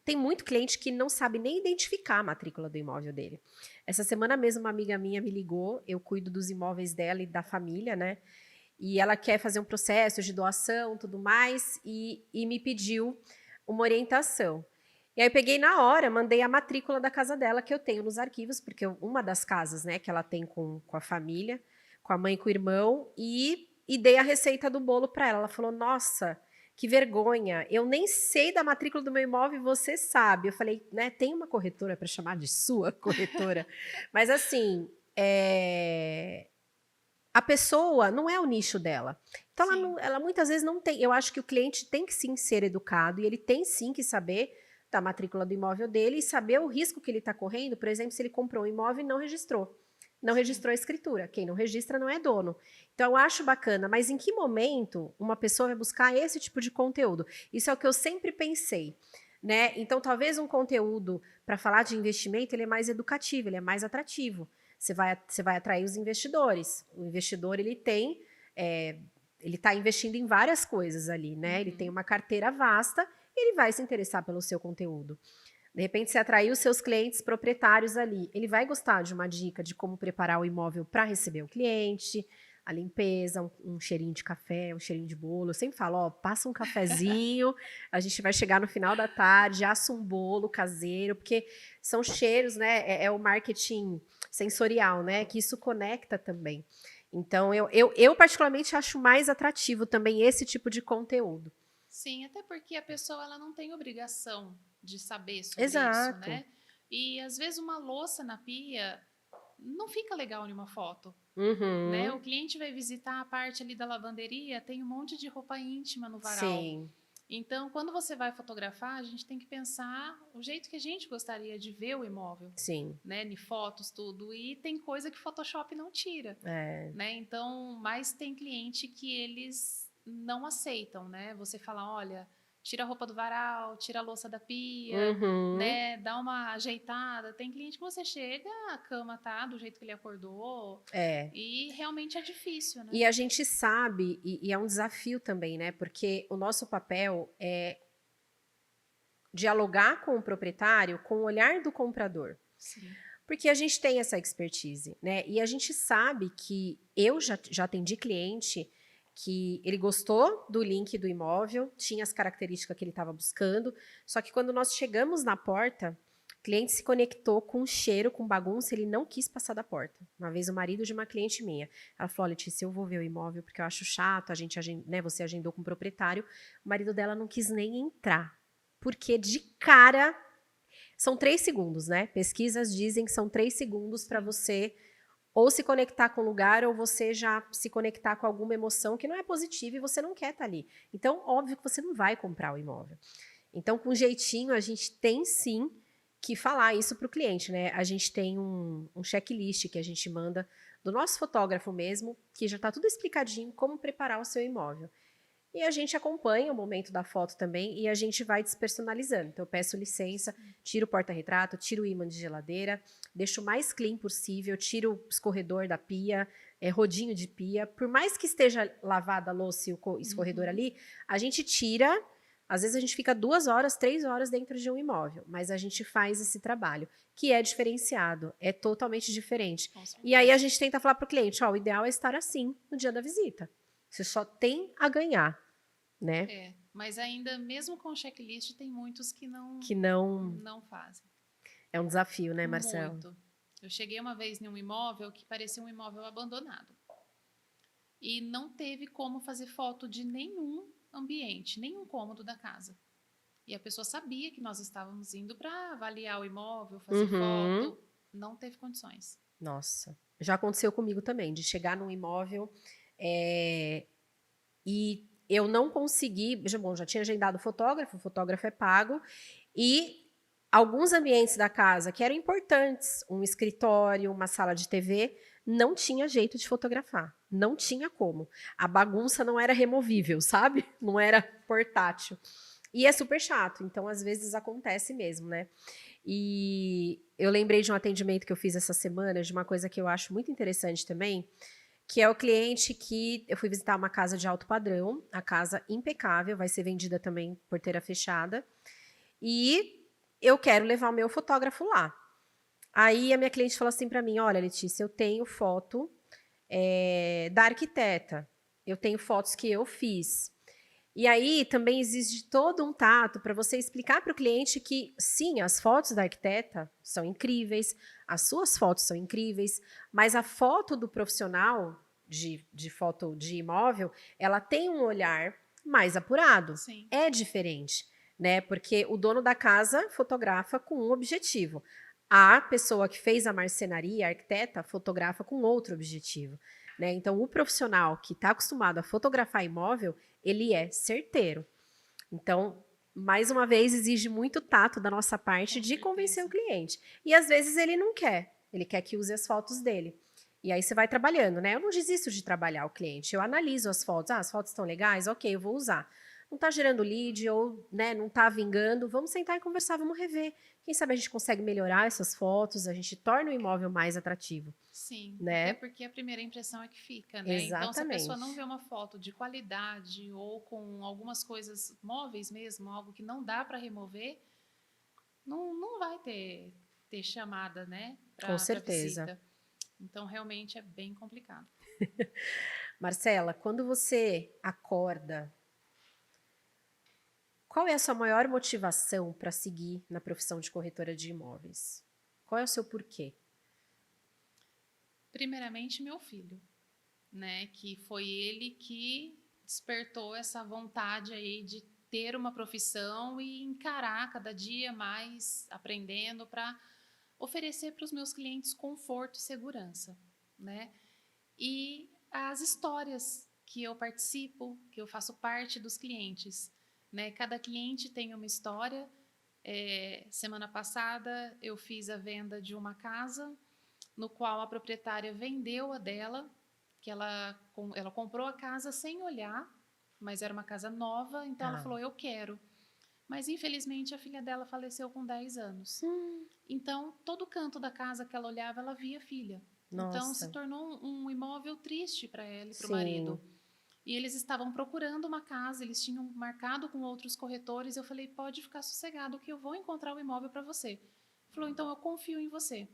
tem muito cliente que não sabe nem identificar a matrícula do imóvel dele. Essa semana mesmo, uma amiga minha me ligou, eu cuido dos imóveis dela e da família, né? E ela quer fazer um processo de doação, tudo mais, e me pediu uma orientação. E aí eu peguei na hora, mandei a matrícula da casa dela, que eu tenho nos arquivos, porque uma das casas, né, que ela tem com a família, com a mãe e com o irmão, e dei a receita do bolo para ela. Ela falou, nossa, que vergonha, eu nem sei da matrícula do meu imóvel e você sabe. Eu falei, né, tem uma corretora para chamar de sua corretora? Mas assim, a pessoa não é o nicho dela. Então, Sim. ela muitas vezes não tem. Eu acho que o cliente tem que sim ser educado e ele tem sim que saber da matrícula do imóvel dele e saber o risco que ele está correndo. Por exemplo, se ele comprou um imóvel e não registrou. Não Sim. registrou a escritura. Quem não registra não é dono. Então, eu acho bacana, mas em que momento uma pessoa vai buscar esse tipo de conteúdo? Isso é o que eu sempre pensei. Né? Então, talvez um conteúdo para falar de investimento ele é mais educativo, ele é mais atrativo. Você vai atrair os investidores. O investidor, ele tem, ele está investindo em várias coisas ali, né? Ele tem uma carteira vasta, ele vai se interessar pelo seu conteúdo. De repente, você atrair os seus clientes proprietários ali, ele vai gostar de uma dica de como preparar o imóvel para receber o cliente, a limpeza, um cheirinho de café, um cheirinho de bolo. Eu sempre falo, ó, passa um cafezinho, a gente vai chegar no final da tarde, assa um bolo caseiro, porque são cheiros, né? É o marketing sensorial, né? Que isso conecta também. Então, eu particularmente acho mais atrativo também esse tipo de conteúdo. Sim, até porque a pessoa ela não tem obrigação de saber sobre isso, Exato. né? E às vezes uma louça na pia não fica legal em uma foto, né? O Uhum. cliente vai visitar a parte ali da lavanderia, tem um monte de roupa íntima no varal. Sim, Então, quando você vai fotografar, a gente tem que pensar o jeito que a gente gostaria de ver o imóvel, sim. né? Em fotos, tudo. E tem coisa que Photoshop não tira, É. né? Então, mas tem cliente que eles não aceitam, né? Você fala, olha, tira a roupa do varal, tira a louça da pia, Uhum. né? Dá uma ajeitada. Tem cliente que você chega, a cama tá do jeito que ele acordou É. e realmente é difícil, né? E a gente sabe, e é um desafio também, né? Porque o nosso papel é dialogar com o proprietário com o olhar do comprador. Sim. Porque a gente tem essa expertise, né? E a gente sabe que eu já atendi cliente que ele gostou do link do imóvel, tinha as características que ele estava buscando, só que quando nós chegamos na porta, o cliente se conectou com cheiro, com bagunça, ele não quis passar da porta. Uma vez o marido de uma cliente minha, ela falou, Letícia, eu vou ver o imóvel porque eu acho chato, né, você agendou com o proprietário, o marido dela não quis nem entrar, porque de cara são 3 segundos, né? Pesquisas dizem que são 3 segundos para Sim. você ou se conectar com o lugar ou você já se conectar com alguma emoção que não é positiva e você não quer estar ali. Então, óbvio que você não vai comprar o imóvel. Então, com jeitinho, a gente tem sim que falar isso para o cliente, né? A gente tem um checklist que a gente manda do nosso fotógrafo mesmo, que já está tudo explicadinho como preparar o seu imóvel. E a gente acompanha o momento da foto também e a gente vai despersonalizando. Então, eu peço licença, tiro o porta-retrato, tiro o ímã de geladeira, deixo o mais clean possível, tiro o escorredor da pia, rodinho de pia. Por mais que esteja lavada a louça e o escorredor ali, a gente tira. Às vezes a gente fica 2 horas, 3 horas dentro de um imóvel, mas a gente faz esse trabalho, que é diferenciado, é totalmente diferente. E aí a gente tenta falar para o cliente, ó, o ideal é estar assim no dia da visita. Você só tem a ganhar, né? Mas ainda, mesmo com o checklist, tem muitos que Que não fazem. É um desafio, né, Marcelo? Muito. Eu cheguei uma vez em um imóvel que parecia um imóvel abandonado. E não teve como fazer foto de nenhum ambiente, nenhum cômodo da casa. E a pessoa sabia que nós estávamos indo para avaliar o imóvel, fazer foto. Não teve condições. Nossa. Já aconteceu comigo também, de chegar num imóvel e eu não consegui. Bom, já tinha agendado o fotógrafo é pago. E alguns ambientes da casa que eram importantes, um escritório, uma sala de TV, não tinha jeito de fotografar. Não tinha como. A bagunça não era removível, sabe? Não era portátil. E é super chato, então às vezes acontece mesmo, né? E eu lembrei de um atendimento que eu fiz essa semana, de uma coisa que eu acho muito interessante também, que é o cliente que eu fui visitar uma casa de alto padrão, a casa impecável, vai ser vendida também porteira fechada, e eu quero levar o meu fotógrafo lá. Aí a minha cliente falou assim para mim, olha, Letícia, eu tenho foto da arquiteta, eu tenho fotos que eu fiz. E aí também existe todo um tato para você explicar para o cliente que, sim, as fotos da arquiteta são incríveis, as suas fotos são incríveis, mas a foto do profissional de foto de imóvel, ela tem um olhar mais apurado. Sim. É diferente, né? Porque o dono da casa fotografa com um objetivo. A pessoa que fez a marcenaria, a arquiteta, fotografa com outro objetivo. Né? Então, o profissional que está acostumado a fotografar imóvel, ele é certeiro. Então, mais uma vez, exige muito tato da nossa parte de convencer o cliente. E às vezes ele não quer, ele quer que use as fotos dele. E aí você vai trabalhando, né? Eu não desisto de trabalhar o cliente, eu analiso as fotos. Ah, as fotos estão legais? Ok, eu vou usar. Não está gerando lead ou né, não está vingando, vamos sentar e conversar, vamos rever. Quem sabe a gente consegue melhorar essas fotos, a gente torna o imóvel mais atrativo. Sim, né? até porque a primeira impressão é que fica, né? Exatamente. Então, se a pessoa não vê uma foto de qualidade ou com algumas coisas móveis mesmo, algo que não dá para remover, não vai ter chamada, né? Com certeza. Visita. Então, realmente é bem complicado. Marcela, quando você acorda, qual é a sua maior motivação para seguir na profissão de corretora de imóveis? Qual é o seu porquê? Primeiramente, meu filho, né? Que foi ele que despertou essa vontade aí de ter uma profissão e encarar cada dia mais aprendendo para oferecer para os meus clientes conforto e segurança, né? E as histórias que eu participo, que eu faço parte dos clientes, né? Cada cliente tem uma história. Semana passada eu fiz a venda de uma casa no qual a proprietária vendeu a dela, que ela comprou a casa sem olhar, mas era uma casa nova, então ela falou, eu quero. Mas, infelizmente, a filha dela faleceu com 10 anos. Então, todo canto da casa que ela olhava, ela via a filha. Nossa. Então, se tornou um imóvel triste para ela e para o marido. E eles estavam procurando uma casa, eles tinham marcado com outros corretores. Eu falei, pode ficar sossegado que eu vou encontrar o imóvel para você. Ele falou, então eu confio em você.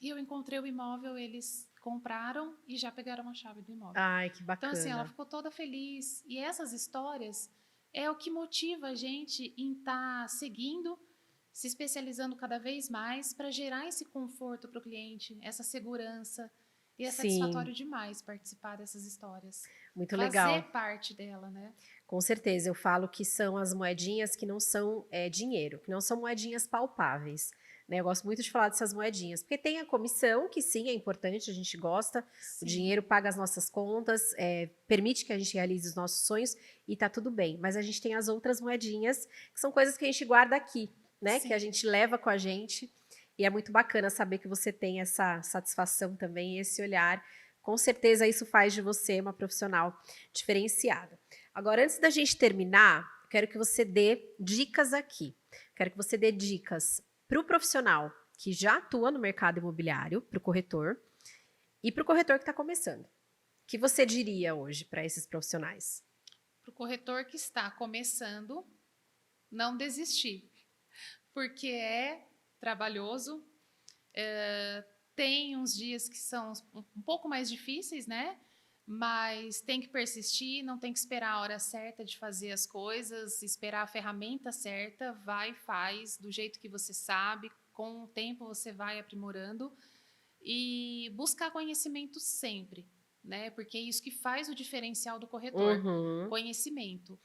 E eu encontrei o imóvel, eles compraram e já pegaram a chave do imóvel. Ai, que bacana. Então, assim, ela ficou toda feliz. E essas histórias é o que motiva a gente em estar seguindo, se especializando cada vez mais para gerar esse conforto para o cliente, essa segurança. E é satisfatório demais participar dessas histórias. Muito legal. Fazer parte dela, né? Com certeza, eu falo que são as moedinhas que não são dinheiro, que não são moedinhas palpáveis. né? Eu gosto muito de falar dessas moedinhas, porque tem a comissão, que sim, é importante, a gente gosta, o Sim. dinheiro paga as nossas contas, permite que a gente realize os nossos sonhos e tá tudo bem. Mas a gente tem as outras moedinhas, que são coisas que a gente guarda aqui, né? Sim. Que a gente leva com a gente. E é muito bacana saber que você tem essa satisfação também, esse olhar. Com certeza isso faz de você uma profissional diferenciada. Agora, antes da gente terminar, quero que você dê dicas aqui. Quero que você dê dicas para o profissional que já atua no mercado imobiliário, para o corretor, e para o corretor que está começando. O que você diria hoje para esses profissionais? Para o corretor que está começando, não desistir, porque é trabalhoso, tem uns dias que são um pouco mais difíceis, né? Mas tem que persistir, não tem que esperar a hora certa de fazer as coisas, esperar a ferramenta certa, vai e faz do jeito que você sabe, com o tempo você vai aprimorando e buscar conhecimento sempre, né? Porque é isso que faz o diferencial do corretor, conhecimento.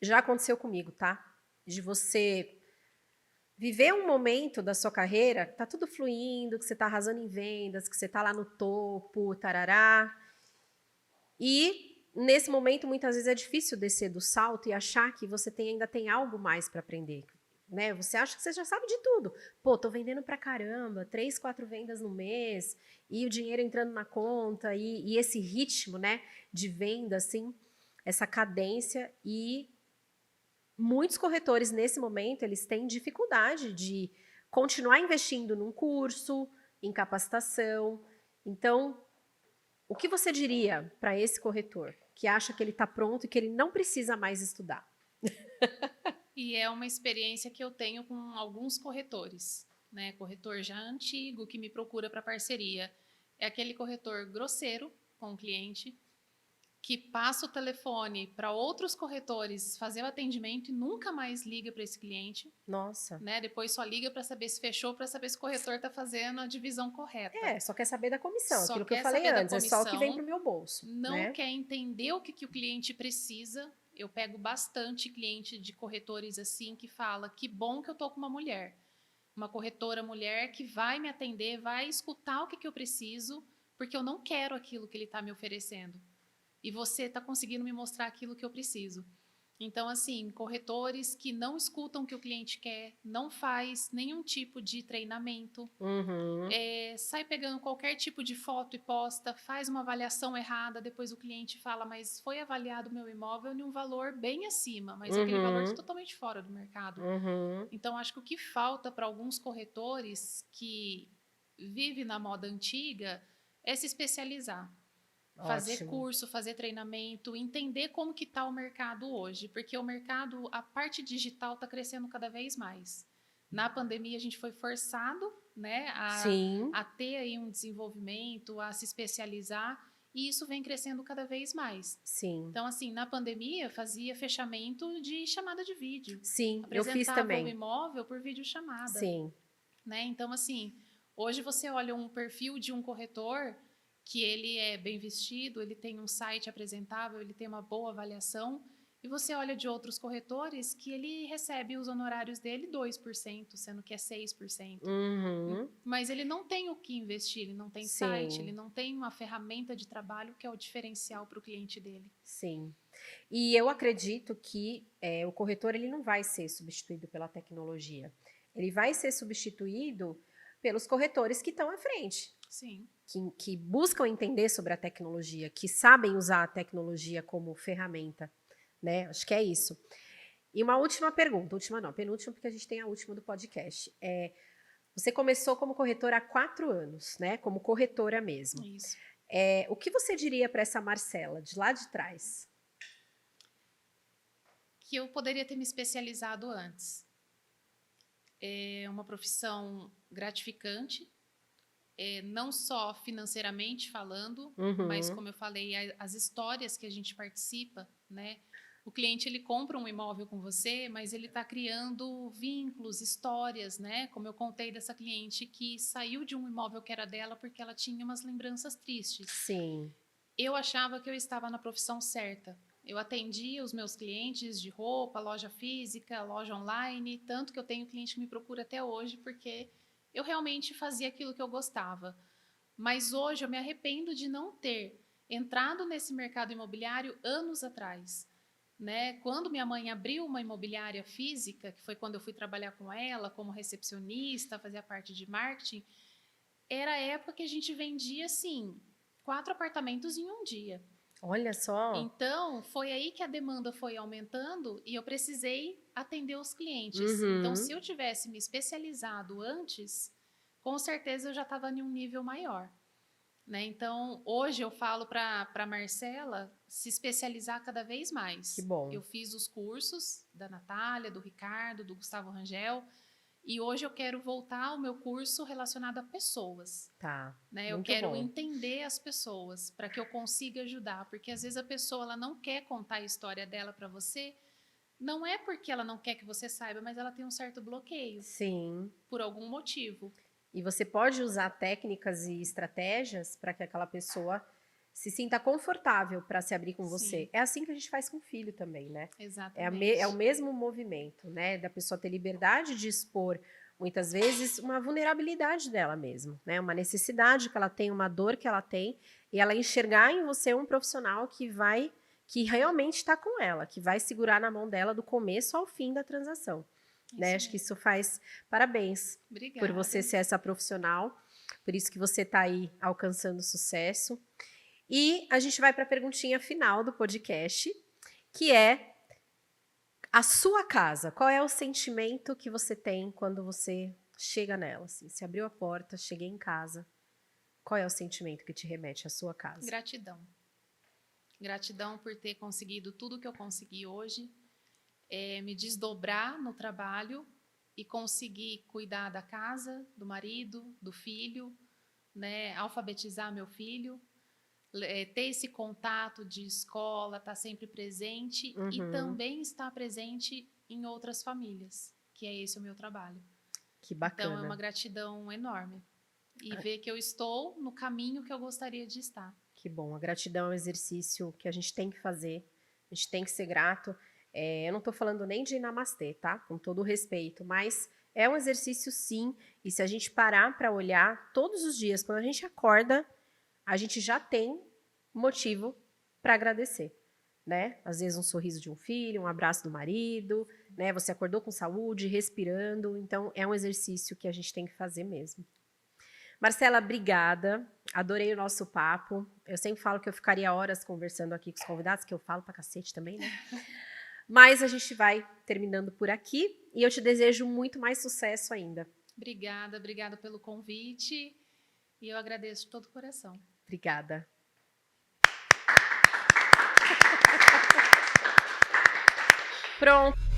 Já aconteceu comigo, tá? De você viver um momento da sua carreira, tá tudo fluindo, que você tá arrasando em vendas, que você tá lá no topo, tarará. E nesse momento, muitas vezes é difícil descer do salto e achar que você ainda tem algo mais para aprender. Né? Você acha que você já sabe de tudo. Pô, tô vendendo pra caramba, 3, 4 vendas no mês, e o dinheiro entrando na conta, e esse ritmo, né, de venda, assim, essa cadência, e muitos corretores, nesse momento, eles têm dificuldade de continuar investindo num curso, em capacitação. Então, o que você diria para esse corretor que acha que ele está pronto e que ele não precisa mais estudar? E é uma experiência que eu tenho com alguns corretores, né? Corretor já antigo que me procura para parceria. É aquele corretor grosseiro com o cliente, que passa o telefone para outros corretores fazer o atendimento e nunca mais liga para esse cliente. Nossa. Né? Depois só liga para saber se fechou, para saber se o corretor está fazendo a divisão correta. Só quer saber da comissão, Só aquilo que eu quer falei saber da antes, é só o que vem comissão, para o meu bolso. não Né? quer entender o que o cliente precisa. Eu pego bastante cliente de corretores assim que fala: que bom que eu tô com uma mulher, uma corretora mulher que vai me atender, vai escutar o que eu preciso, porque eu não quero aquilo que ele está me oferecendo. E você está conseguindo me mostrar aquilo que eu preciso. Então, assim, corretores que não escutam o que o cliente quer, não faz nenhum tipo de treinamento, sai pegando qualquer tipo de foto e posta, faz uma avaliação errada, depois o cliente fala, mas foi avaliado o meu imóvel em um valor bem acima, mas aquele valor está totalmente fora do mercado. Então, acho que o que falta para alguns corretores que vivem na moda antiga é se especializar. Fazer curso, fazer treinamento, entender como que está o mercado hoje, porque o mercado, a parte digital está crescendo cada vez mais. Na pandemia a gente foi forçado, né, a ter aí um desenvolvimento, a se especializar, e isso vem crescendo cada vez mais. Sim. Então, assim, na pandemia fazia fechamento de chamada de vídeo. Sim, eu fiz Apresentava também. o imóvel por videochamada. Sim. Né? Então, assim, hoje você olha um perfil de um corretor que ele é bem vestido, ele tem um site apresentável, ele tem uma boa avaliação, e você olha de outros corretores que ele recebe os honorários dele 2%, sendo que é 6%. Mas ele não tem o que investir, ele não tem site, ele não tem uma ferramenta de trabalho que é o diferencial para o cliente dele. Sim. E eu acredito que o corretor ele não vai ser substituído pela tecnologia. Ele vai ser substituído pelos corretores que estão à frente. Sim. Que buscam entender sobre a tecnologia, que sabem usar a tecnologia como ferramenta, né? Acho que é isso. E uma última pergunta, última não, penúltima, porque a gente tem a última do podcast. Você começou como corretora há 4 anos, né? Como corretora mesmo. Isso. O que você diria para essa Marcela, de lá de trás? Que eu poderia ter me especializado antes. É uma profissão gratificante, não só financeiramente falando, mas como eu falei, as histórias que a gente participa, né? O cliente ele compra um imóvel com você, mas ele está criando vínculos, histórias, né? Como eu contei dessa cliente que saiu de um imóvel que era dela porque ela tinha umas lembranças tristes. Sim. Eu achava que eu estava na profissão certa, Eu atendia os meus clientes de roupa, loja física, loja online, tanto que eu tenho cliente que me procura até hoje, porque eu realmente fazia aquilo que eu gostava. Mas hoje eu me arrependo de não ter entrado nesse mercado imobiliário anos atrás. Né? Quando minha mãe abriu uma imobiliária física, que foi quando eu fui trabalhar com ela como recepcionista, fazia parte de marketing, era a época que a gente vendia, assim, 4 apartamentos em um dia. Olha só. Então, foi aí que a demanda foi aumentando e eu precisei atender os clientes. Então, Uhum. se eu tivesse me especializado antes, com certeza eu já estava em um nível maior. Né? Então, hoje eu falo para a Marcela se especializar cada vez Que mais. bom. Eu fiz os cursos da Natália, do Ricardo, do Gustavo Rangel, e hoje eu quero voltar ao meu curso relacionado a pessoas. Tá. Né? Eu Muito quero bom. entender as pessoas para que eu consiga ajudar, porque às vezes a pessoa ela não quer contar a história dela para você, não é porque ela não quer que você saiba, mas ela tem um certo bloqueio Sim. por algum motivo. E você pode usar técnicas e estratégias para que aquela pessoa se sinta confortável para se abrir com você. Sim, É assim que a gente faz com o filho também, né? É o exatamente. mesmo movimento, né? Da pessoa ter liberdade de expor, muitas vezes, uma vulnerabilidade dela mesmo, né? Uma necessidade que ela tem, uma dor que ela tem, e ela enxergar em você um profissional que realmente está com ela, que vai segurar na mão dela do começo ao fim da transação. Né? Isso Acho que mesmo. isso faz parabéns por você Obrigada. ser essa profissional, por isso que você está aí alcançando sucesso. E a gente vai para a perguntinha final do podcast, que é a sua casa. Qual é o sentimento que você tem quando você chega nela? Assim, se abriu a porta, cheguei em casa. Qual é o sentimento que te remete à sua casa? Gratidão. Gratidão por ter conseguido tudo que eu consegui hoje, me desdobrar no trabalho e conseguir cuidar da casa, do marido, do filho, né, alfabetizar meu filho, ter esse contato de escola, estar sempre presente e Uhum, também estar presente em outras famílias, que é esse o meu trabalho. que Então, é uma bacana. gratidão enorme. E ver que eu estou no caminho que eu gostaria de estar. Que bom. A gratidão é um exercício que a gente tem que fazer. A gente tem que ser grato. Eu não estou falando nem de namastê, tá? Com todo o respeito, mas é um exercício sim. E se a gente parar para olhar todos os dias, quando a gente acorda, a gente já tem motivo para agradecer, né? Às vezes um sorriso de um filho, um abraço do marido, né? Você acordou com saúde, respirando. Então é um exercício que a gente tem que fazer mesmo. Marcela, obrigada. Adorei o nosso papo. Eu sempre falo que eu ficaria horas conversando aqui com os convidados, que eu falo pra cacete também, né? Mas a gente vai terminando por aqui e eu te desejo muito mais sucesso ainda. Obrigada, obrigada pelo convite e eu agradeço de todo o coração. Obrigada. Pronto.